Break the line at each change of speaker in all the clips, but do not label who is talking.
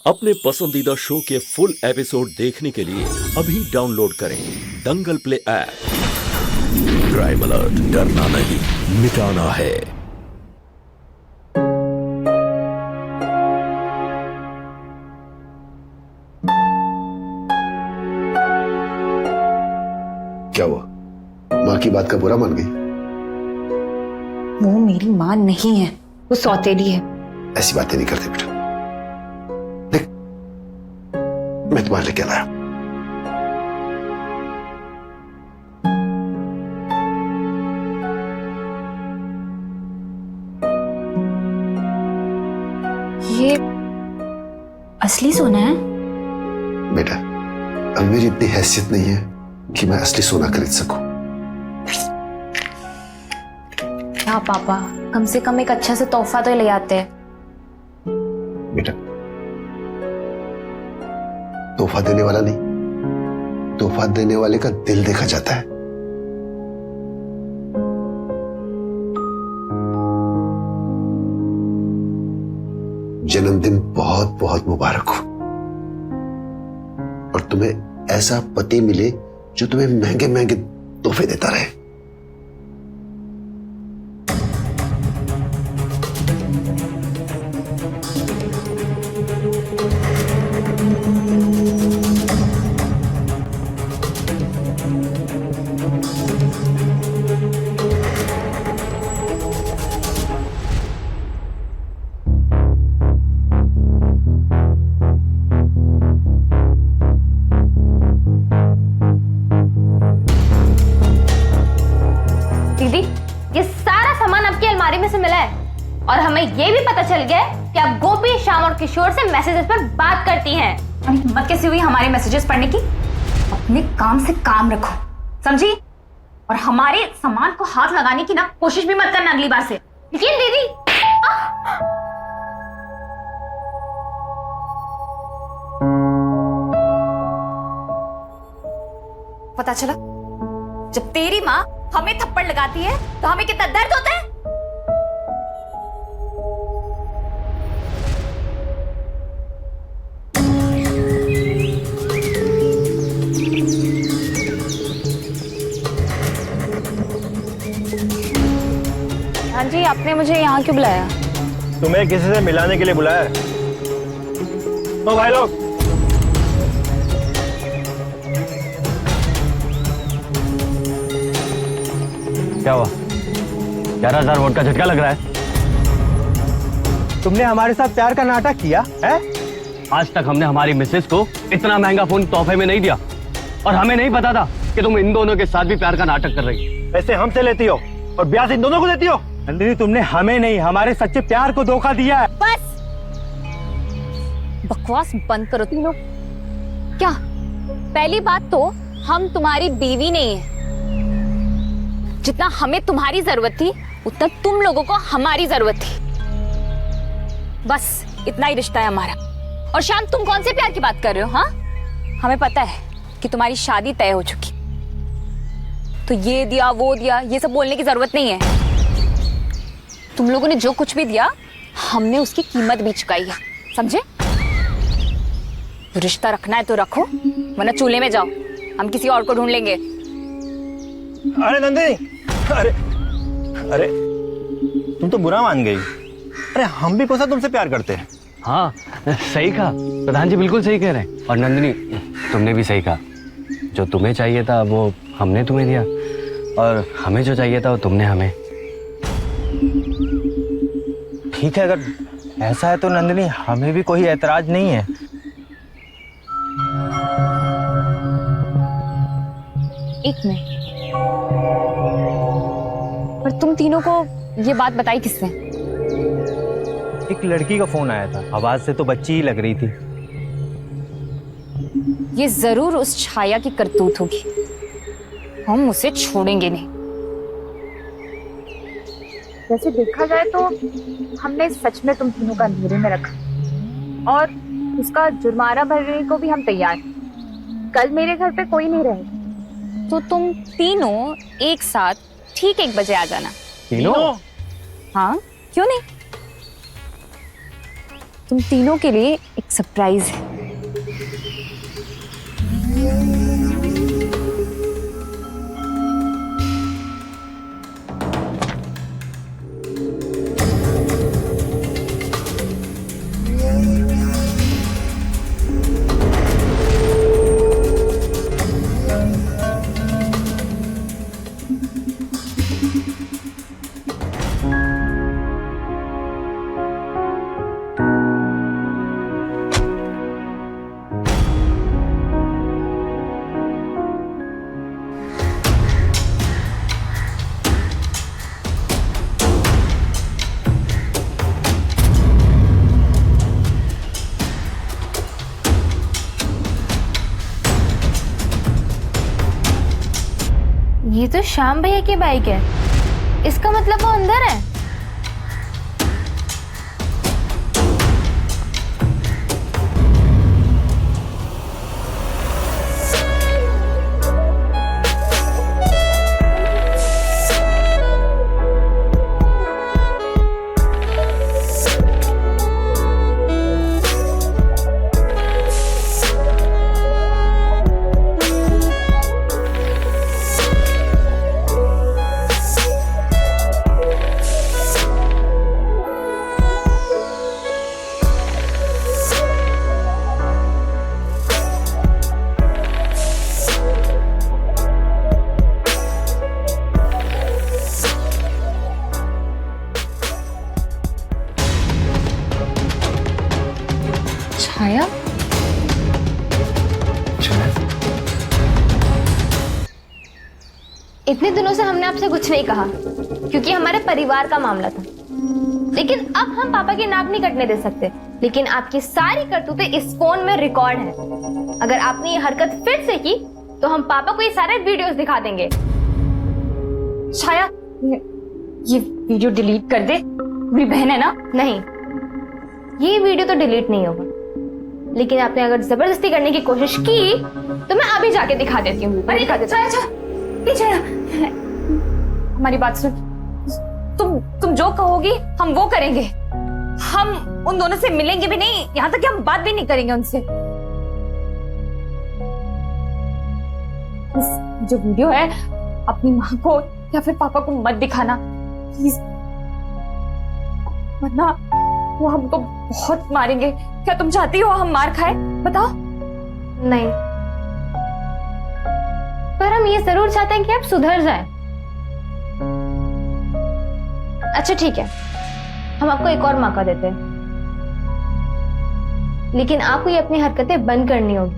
अपने पसंदीदा शो के फुल एपिसोड देखने के लिए अभी डाउनलोड करें दंगल प्ले ऐप। क्राइम अलर्ट, डरना नहीं, मिटाना है।
क्या हुआ? माँ की बात का बुरा मान गई?
वो मेरी माँ नहीं है, वो सौतेली है।
ऐसी बातें नहीं करते बेटा। देख, मैं तुम्हारे लिए क्या लाया।
ये असली सोना है?
बेटा, अब मेरी इतनी हैसियत नहीं है कि मैं असली सोना खरीद सकूं।
क्या पापा, कम से कम एक अच्छा से तोहफा तो ले आते हैं।
बेटा, तोहफा देने वाला नहीं, तोहफा देने वाले का दिल देखा जाता है। जन्मदिन बहुत बहुत मुबारक हो, और तुम्हें ऐसा पति मिले जो तुम्हें महंगे महंगे तोहफे देता रहे।
दीदी, ये सारा सामान आपकी अलमारी में से मिला है और हमें ये भी पता चल गया है कि आप गोपी, श्याम और किशोर से मैसेजेस पर बात करती हैं।
और हिम्मत कैसी हुई हमारे मैसेजेस पढ़ने की? अपने काम से काम रखो, समझी? और हमारे सामान को हाथ लगाने की ना कोशिश भी मत करना अगली बार से।
लेकिन दीदी,
पता चला, जब तेरी माँ हमें थप्पड़ लगाती है तो हमें कितना दर्द होता है।
हाँ जी, आपने मुझे यहाँ क्यों बुलाया?
तुम्हें किसी से मिलाने के लिए बुलाया है। ओ भाई लोग, क्या हुआ? 11,000 वोट का झटका लग रहा है।
तुमने हमारे साथ प्यार का नाटक किया है?
आज तक हमने हमारी मिसेस को इतना महंगा फोन तोहफे में नहीं दिया, और हमें नहीं पता था कि तुम इन दोनों के साथ भी प्यार का नाटक कर रही हो। पैसे हमसे लेती हो और ब्याज इन दोनों को देती हो।
नंदिनी, तुमने हमें नहीं, हमारे सच्चे प्यार को धोखा दिया है।
बस बकवास बंद करो तीनों। क्या? पहली बात तो हम तुम्हारी बीवी नहीं है। जितना हमें तुम्हारी जरूरत थी उतना तुम लोगों को हमारी जरूरत थी। बस इतना ही रिश्ता है हमारा। और श्याम, तुम कौन से प्यार की बात कर रहे हो? हाँ, हमें पता है कि तुम्हारी शादी तय हो चुकी, तो ये दिया वो दिया ये सब बोलने की जरूरत नहीं है। तुम लोगों ने जो कुछ भी दिया हमने उसकी कीमत भी चुकाई है, समझे? रिश्ता रखना है तो रखो, वरना चूल्हे में जाओ, हम किसी और को ढूंढ लेंगे।
अरे नंदिनी, अरे अरे तुम तो बुरा मान गई। अरे हम भी कोसा तुमसे प्यार करते हैं। हाँ, सही कहा प्रधान जी, बिल्कुल सही कह रहे हैं। और नंदिनी, तुमने भी सही कहा। जो तुम्हें चाहिए था वो हमने तुम्हें दिया, और हमें जो चाहिए था वो तुमने हमें।
ठीक है, अगर ऐसा है तो नंदिनी, हमें भी कोई ऐतराज नहीं है।
एक मिनट, पर तुम तीनों को ये बात बताई किसने?
एक लड़की का फोन आया था, आवाज से तो बच्ची ही लग रही थी।
ये जरूर उस छाया की करतूत होगी, हम उसे छोड़ेंगे नहीं।
वैसे देखा जाए तो हमने सच में तुम तीनों का अंधेरे में रखा, और उसका जुर्माना भरने को भी हम तैयार हैं। कल मेरे घर पे कोई नहीं रहेगा।
तो तुम तीनों एक साथ ठीक 1 बजे आ जाना।
तीनों?
हाँ, क्यों नहीं? तुम तीनों के लिए एक सरप्राइज है।
ये तो श्याम भैया की बाइक है, इसका मतलब वो अंदर है।
छाया,
इतने दिनों से हमने आपसे कुछ नहीं कहा क्योंकि हमारे परिवार का मामला था, लेकिन अब हम पापा की नाक नहीं कटने दे सकते। लेकिन आपकी सारी करतूतें इस फोन में रिकॉर्ड हैं। अगर आपने ये हरकत फिर से की तो हम पापा को ये सारे वीडियोस दिखा देंगे।
छाया, ये वीडियो डिलीट कर दे, मेरी बहन है ना।
नहीं, ये वीडियो तो डिलीट नहीं होगा, लेकिन आपने अगर जबरदस्ती करने की कोशिश की तो मैं अभी जाके दिखा देती हूँ।
हमारी बात सुन, तुम जो कहोगी हम वो करेंगे। हम उन दोनों से मिलेंगे भी नहीं, यहाँ तक कि हम बात भी नहीं करेंगे उनसे। जो वीडियो है अपनी माँ को या फिर पापा को मत दिखाना प्लीज, वरना वो हमको बहुत मारेंगे। क्या तुम चाहती हो हम मार खाए? बताओ।
नहीं, पर हम ये जरूर चाहते हैं कि आप सुधर जाएं। अच्छा ठीक है, हम आपको एक और मौका देते हैं, लेकिन आपको ये अपनी हरकतें बंद करनी होगी,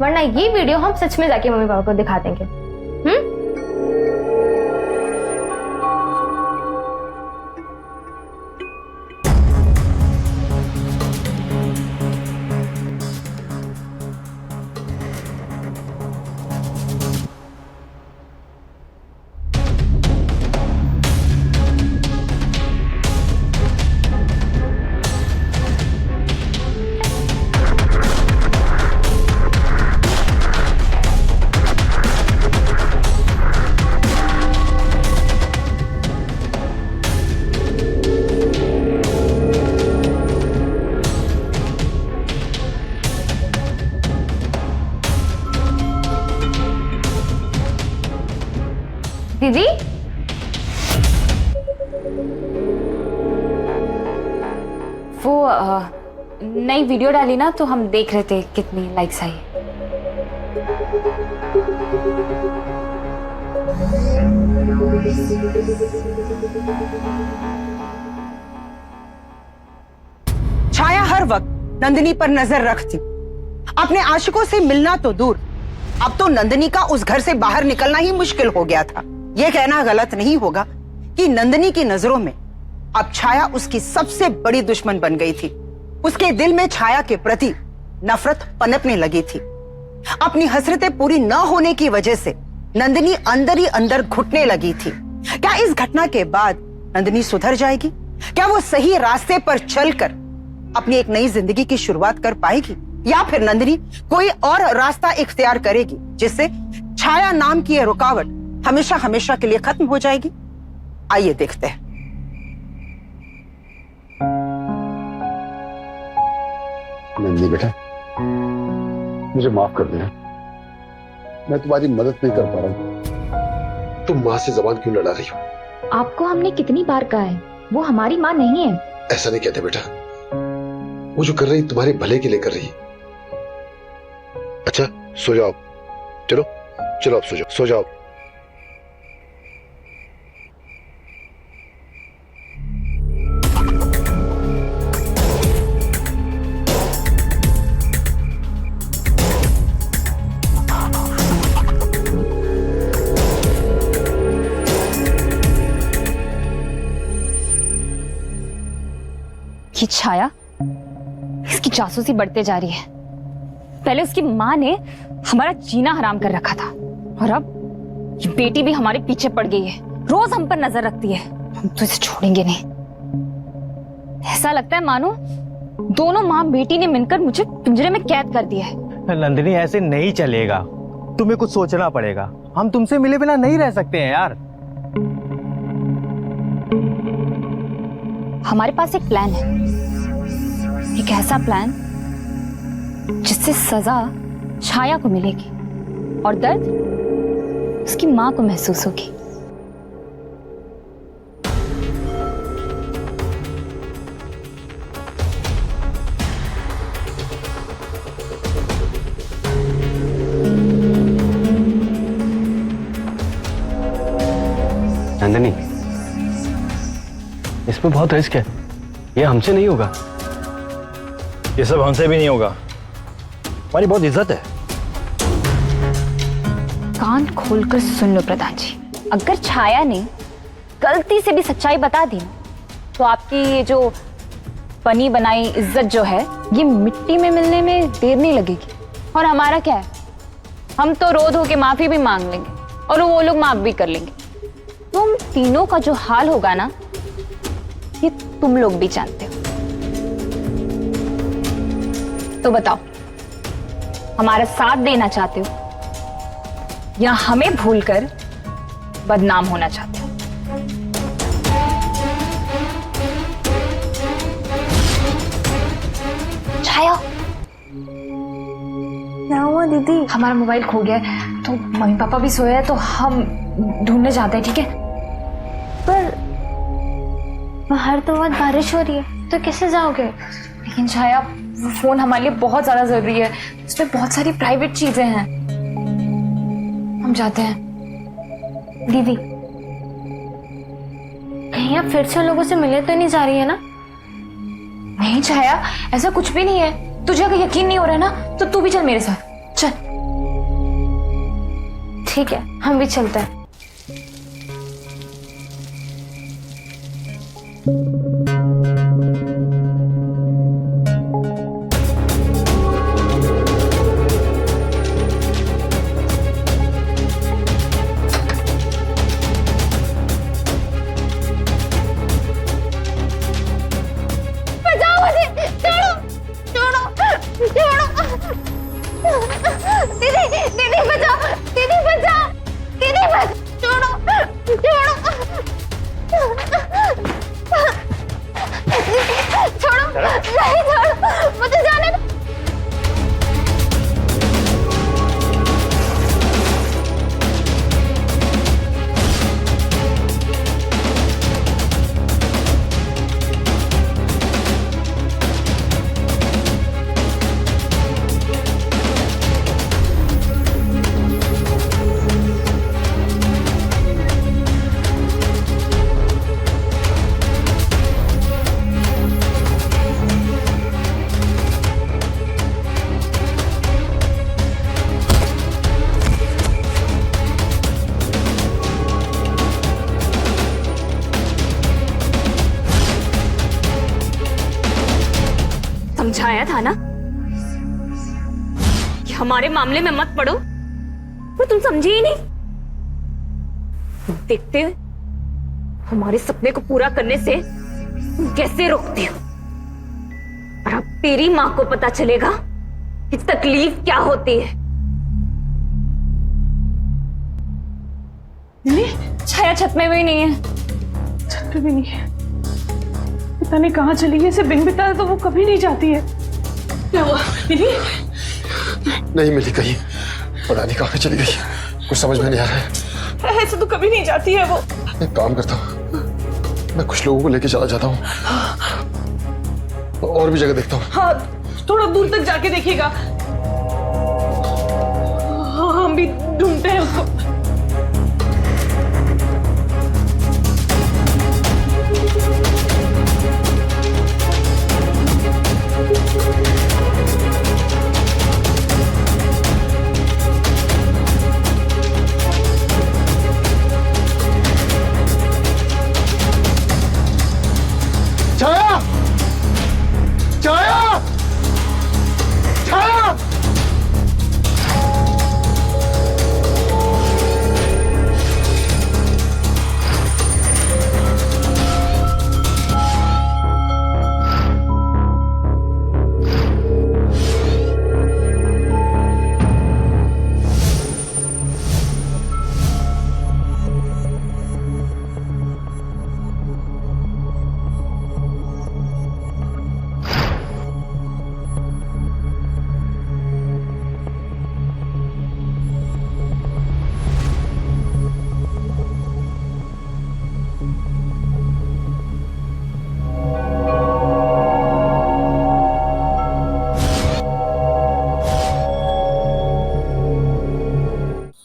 वरना ये वीडियो हम सच में जाके मम्मी पापा को दिखा देंगे। दीदी,
वो नई वीडियो डाली ना, तो हम देख रहे थे कितनी लाइक्स आई।
छाया हर वक्त नंदिनी पर नजर रखती, अपने आशिकों से मिलना तो दूर, अब तो नंदिनी का उस घर से बाहर निकलना ही मुश्किल हो गया था। यह कहना गलत नहीं होगा कि नंदिनी की नजरों में अब छाया उसकी सबसे बड़ी दुश्मन बन गई थी। उसके दिल में छाया के प्रति नफरत पनपने लगी थी। अपनी हसरतें पूरी न होने की वजह से नंदिनी अंदर ही अंदर घुटने लगी थी। क्या इस घटना के बाद नंदिनी सुधर जाएगी? क्या वो सही रास्ते पर चलकर अपनी एक नई जिंदगी की शुरुआत कर पाएगी, या फिर नंदिनी कोई और रास्ता इख्तियार करेगी जिससे छाया नाम की यह रुकावट हमेशा हमेशा के लिए खत्म हो जाएगी? आइए देखते हैं।
नंदिनी बेटा, मुझे माफ कर देना, मैं तुम्हारी मदद नहीं कर पा रहा हूं। तुम माँ से जबान क्यों लड़ा रही हो?
आपको हमने कितनी बार कहा है, वो हमारी माँ नहीं है।
ऐसा नहीं कहते बेटा, वो जो कर रही तुम्हारे भले के लिए कर रही। अच्छा सो जाओ, चलो चलो आप सो जाओ।
ये छाया, इसकी जासूसी बढ़ते जा रही है। पहले उसकी माँ ने हमारा जीना हराम कर रखा था और अब ये बेटी भी हमारे पीछे पड़ गई है, रोज हम पर नजर रखती है। हम तो इसे छोड़ेंगे नहीं। ऐसा लगता है मानो दोनों माँ बेटी ने मिलकर मुझे पिंजरे में कैद कर दिया है।
नंदिनी ऐसे नहीं चलेगा, तुम्हें कुछ सोचना पड़ेगा। हम तुमसे मिले बिना नहीं रह सकते हैं यार।
हमारे पास एक प्लान है, एक ऐसा प्लान जिससे सजा छाया को मिलेगी और दर्द उसकी मां को महसूस होगी।
नंदिनी, इसमें बहुत रिस्क है, ये हमसे नहीं होगा। ये सब हमसे भी नहीं होगा, हमारी बहुत इज्जत है।
कान खोलकर सुन लो प्रधान जी, अगर छाया ने गलती से भी सच्चाई बता दी तो आपकी ये जो बनी बनाई इज्जत जो है ये मिट्टी में मिलने में देर नहीं लगेगी। और हमारा क्या है, हम तो रो धो के माफी भी मांग लेंगे और वो लोग माफ भी कर लेंगे। तो हम तीनों का जो हाल होगा ना, ये तुम लोग भी जानते हो। तो बताओ, हमारा साथ देना चाहते हो या हमें भूलकर बदनाम होना चाहते हो? छाया,
क्या हुआ दीदी?
हमारा मोबाइल खो गया है, तो मम्मी पापा भी सोए हैं, तो हम ढूंढने जाते हैं, ठीक है?
पर बाहर तो बहुत बारिश हो रही है, तो कैसे जाओगे?
लेकिन छाया, वो फोन हमारे लिए बहुत ज्यादा जरूरी है, उसमें बहुत सारी प्राइवेट चीजें हैं। हम जाते हैं।
दीदी, कहीं आप फिर से लोगों से मिले तो नहीं जा रही है ना?
नहीं छाया, ऐसा कुछ भी नहीं है। तुझे अगर यकीन नहीं हो रहा है ना, तो तू भी चल मेरे साथ, चल।
ठीक है, हम भी चलते हैं।
समझाया था ना कि हमारे मामले में मत पड़ो, पर तुम समझे ही नहीं। देखते हो हमारे सपने को पूरा करने से तुम कैसे रोकते हो। और अब तेरी मां को पता चलेगा कि तकलीफ क्या होती है।
छाया छत में भी नहीं है।
छत पे भी नहीं है, पता नहीं कहाँ चली है। इसे बिन बताए तो वो कभी नहीं जाती है। क्या हुआ दीदी?
नहीं मिली कहीं, पता नहीं कहाँ चली गई, कुछ समझ में नहीं आ रहा है।
ऐसे तो कभी नहीं जाती है वो।
एक काम करता हूँ, मैं कुछ लोगों को लेके चला जाता हूँ और भी जगह देखता हूँ।
हाँ, थोड़ा दूर तक जाके देखिएगा। हाँ, हम भी ढूंढते हैं उसको।
छाया! छाया! छाया!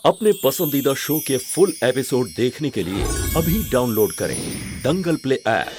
अपने पसंदीदा शो के फुल एपिसोड देखने के लिए अभी डाउनलोड करें दंगल प्ले ऐप।